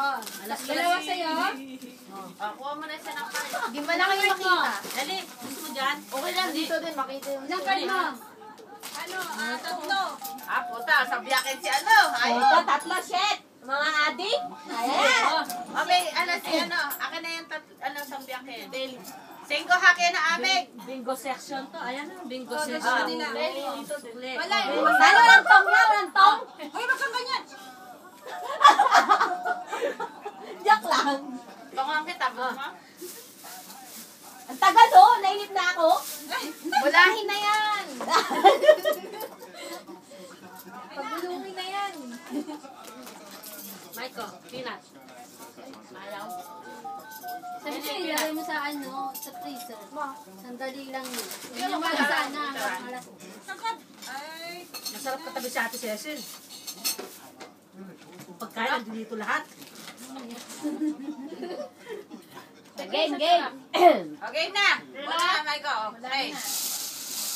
Dalawa sa'yo. Kuha mo na siya ng card. Hindi mo na kayo makita. Dali, gusto mo dyan? Okay lang, dito din makita yung... Ilang card mo? Tatlo. Puta, sabiyakin si ano. Ito, tatlo, shit! Mga adik? Ayan! Okay, akin na yung sabiyakin. Singko hake na amig. Bingo section to. Ayan na, bingo Dito section. nila. Dito, sukli. Wala, walang tong yan, walang tong. Ay, wag kang ganyan. Joke lang. Tungan kita, mo. Ang tagal oh, nainip na ako. Walahin na yan. Pagulungin na yan. Michael, peanut. Ayaw. Sabi ko, ilagay mo sa sa freezer. Sandali lang yun. Hindi Hindi mo naman kailangan. sana. Ay, masarap katabi si Ate Cecil. Pagkain, dito lahat. Game, game. Okay na. Wala na, Michael. Okay.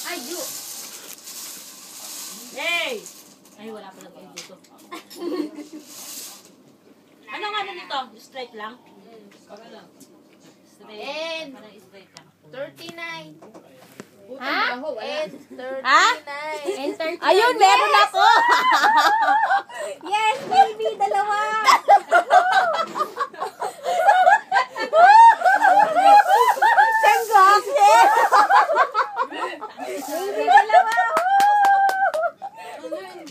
Ay, you. Yay! Ay, wala pala kayo dito. Ano nga na nito? Straight lang? Straight. And Parang straight lang. 39. Ha? And 39. Ha? And 39. Ayun, meron ako! Yes, baby, dalawa. Sanggokse! Baby, dalawa.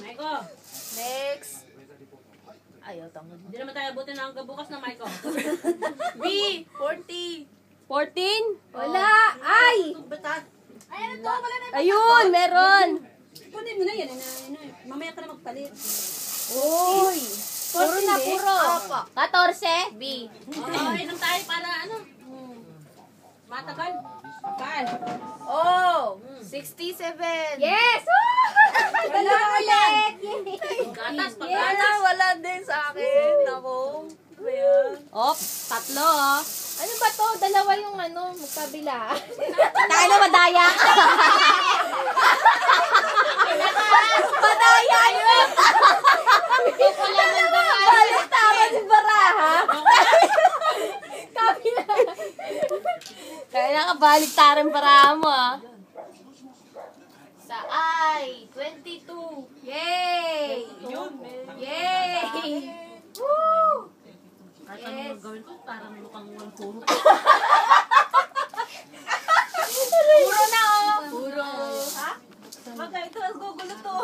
Michael, Next. Ayaw, tangod. hindi naman tayo buti na hanggang bukas na Michael. B, 40. 14? Wala. Ay! Ayan ito, wala na. Ayun, meron! Kunin mo na yan. Mamaya ka na magpalit. Uy. Puro na puro. Opo. 14? B. Inom tayo para ano? Matagal. Kapal. Oh, 67. Yes! Wala ulit. Gatas, Wala, paggatas. wala din sa akin. Ako. Op, tatlo oh. Ano ba to? Dalawa yung magkabila. Tayo na madaya. Madaya yun! Balik tama si Baraha. Kabila. Kaya nakabaliktaran para mo ah. Sa I, 22. Yay! Yay! Woo! Kahit ano gawin ko, parang mukhang walang puro. Puro na oh! Puro. Ha? Bagay, ito, ang gugulo to.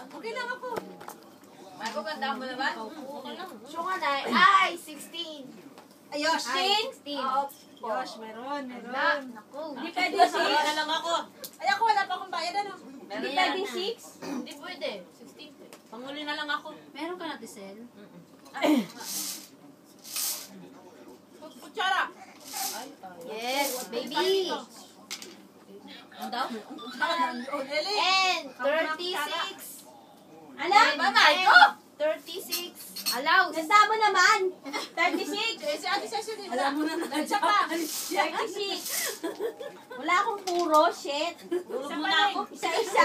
Okay lang ako. May ganda mo naman? Okay lang. Siya nga na, I, 16. Ayos. I, 16. Yosh, meron. Naku. Hindi pwede 6. na lang ako. Ay, ako wala pa akong bayad ano. Hindi pwedeng 6? Hindi pwede. 16. Panguli na lang ako. Meron ka na, Tisel? Kutsara. Yes, baby. Ang daw? And 36. Ano? Mamay ko! 36. Allow. Kasama naman! 36. Si Ate Cecil din. Alam mo na nandiyan pa. 36! Wala akong puro, shit! Tulog muna ako. Isa-isa!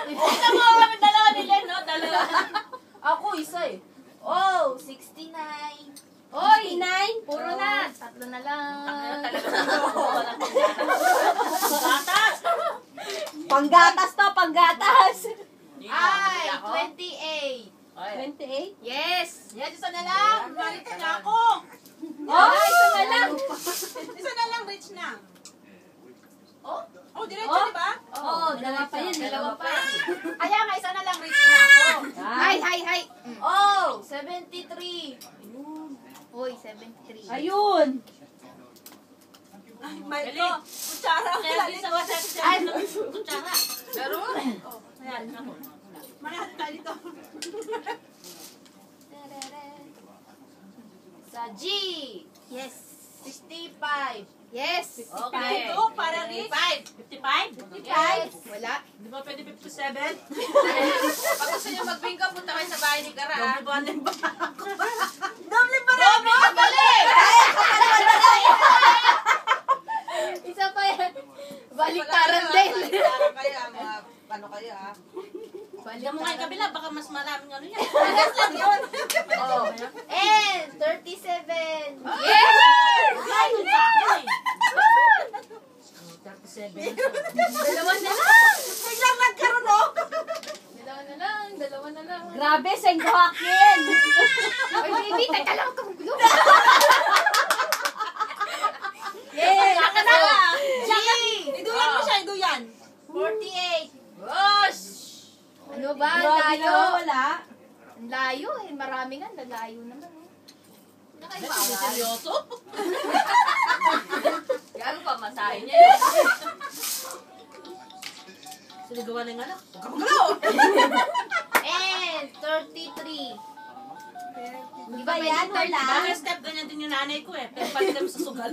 Ito mo kami dalawa nila, no? Dalawa. Ako, isa eh. Oh, 69. Oy! 69? Puro na. Tatlo na lang. Gatas. Panggatas to, panggatas! Ay, 28. 28? Yes. Yan, isa na lang. Balik na ako. Oh, isa na lang. Isa na lang, rich na. Oh? Oh, diretso, di ba? Oh, dalawa pa yan. Dalawa pa. Kaya nga, isa na lang rich na ako. Hi. Oh, 73. Uy, 73. Ayun! Ay, Michael. Kutsara. Kaya di sa wasa si Ay, Kutsara. Meron? Ayan, ako. Manahat tayo dito. Sa G. Yes! 65. Yes. Okay. Ito, para rich. 55? Yes. Wala. Di ba pwede 57? Pag gusto niyo mag-bingo, punta kayo sa bahay ni Kara. Doble ba na ba ako? Doble pa rin. Doble, dali! Isa pa yan. Baliktaran din. Baliktaran kaya, mga ano kaya. Tingnan mo nga yung kabila, baka mas maraming ano yan. Pagas lang yun. Oh. And 37. Yes! Ayun pa ako eh. 37. Dalawa na lang. Biglang nagkaroon oh. Dalawa na lang. Grabe, Sengo Hakin. Oy, baby, teka lang. Kamugulo. Yes. Saka na. Iduyan mo siya, iduyan. 48. Gosh! Ano ba? Ang Grabe layo. na wala. Ang layo eh. Marami nga. Lalayo naman. Seryoso? Gano'n pa masahin niya yun. Sinigawa na yung anak. Kamugulo! And 33. Di ba yan? Wala. Bakit step ganyan din yung nanay ko eh. Pero pati kami sa sugal.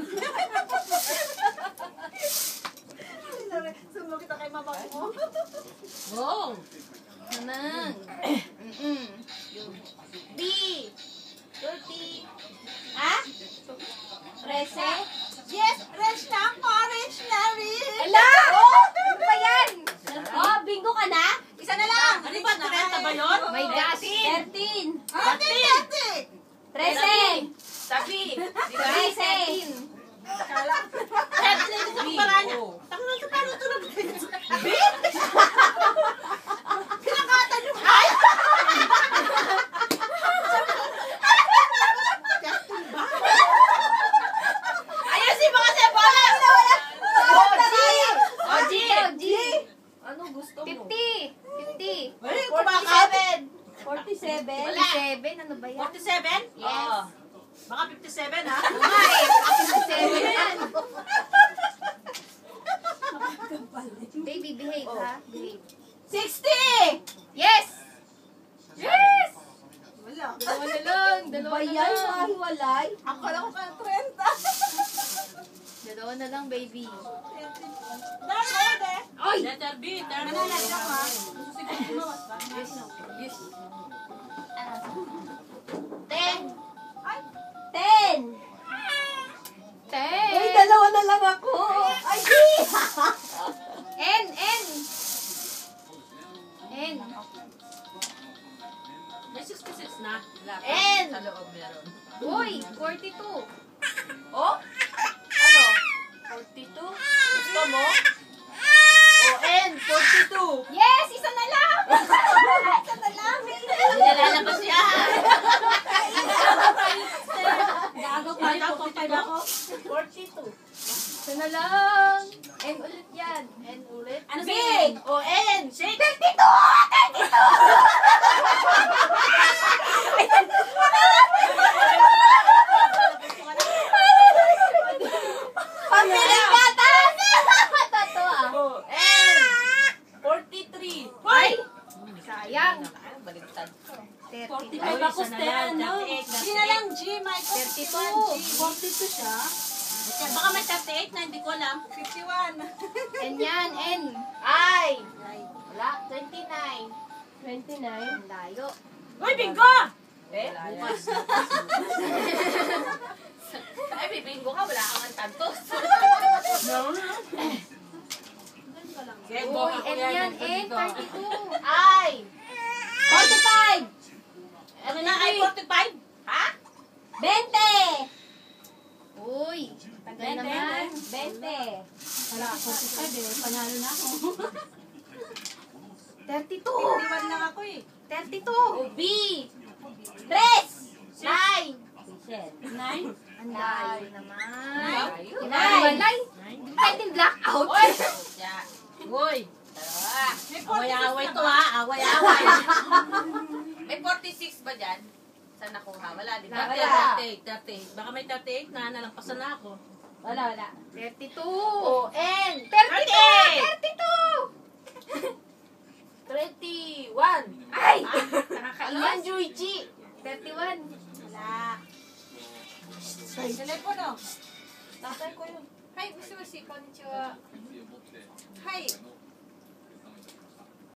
Sumo kita kay mama ko. Wow! Nanang. B. 30. Ha? Prese? Yes, rest na ako, rest na rin. Ala! Ano ba yan? Oh, bingo ka na? Isa na lang. Ano ba? 30 ba yun? My gosh. 13. Ate! 13. Sabi. 13. Kala. Siyempre na ito sa para niya. Takot na ito paano tulog. Pinakatan yung ay! Ayusin mo kasi bola! O, G. Ano gusto mo? 50. 50. Ay, kumakain. 47. 47. Ano ba yan? 47? Yes. Oo. Baka 57 ha? Ay, 57 yan. Baby, behave ha. Behave. 60! Yes! Yes! Wala. Dalawa na lang. Dalawa Ba na yan? lang. Mahiwalay? Ako lang ko pa 30. Dalawa na lang, baby. Dali! Oy! Letter B. Mananadya ka. Yes. 10. 10. 10. Uy, dalawa na lang ako. Ay, di! N. May 66 na. N. Sa loob meron. Uy, 42. Oh? Ano? 42? Gusto mo? O, N. 42. Yes! Isa na lang! Isa na lang. Nilalabas siya. Gago Ay, ako, 45 ako. 42. Isa na lang. N ulit yan. N ulit. Ano B. sa'yo? O, N. 6. 32! Pampiling gatas! Totoo ah. N. 43. Ay! Sayang. Baliktad. 30. Ay, ako stay, ano? Hindi na lang G, Michael. 32. 42 siya. Baka may 38 na, hindi ko alam. 51. N yan, N. I. Wala. 29. 29. Ang layo. Uy, bingo! Eh, bukas. Ay, bibinggo ka. Wala kang ang tantos. Uy, N yan, N. 32. I. 45. Ano na, ay 45? Ha? 20. Uy, tagal naman. 20. Wala, 45 eh. Panalo na ako. 32. 51 lang ako eh. 32. B. 3. 9. 9? Ang layo naman. Layo. Walay. Hindi pwedeng blackout. Uy! Away-away to ha, away-away. May 46 ba dyan? Saan nakuha? Wala, di ba? Wala. 38. Baka may 38 na, nalampasan na ako. Wala. 32. O, N. 32. 31. Ay! Nakakailan, Juichi. 31. Wala. Telepono. Tatay ko yun. Hi, Mr. Konnichiwa. Hi.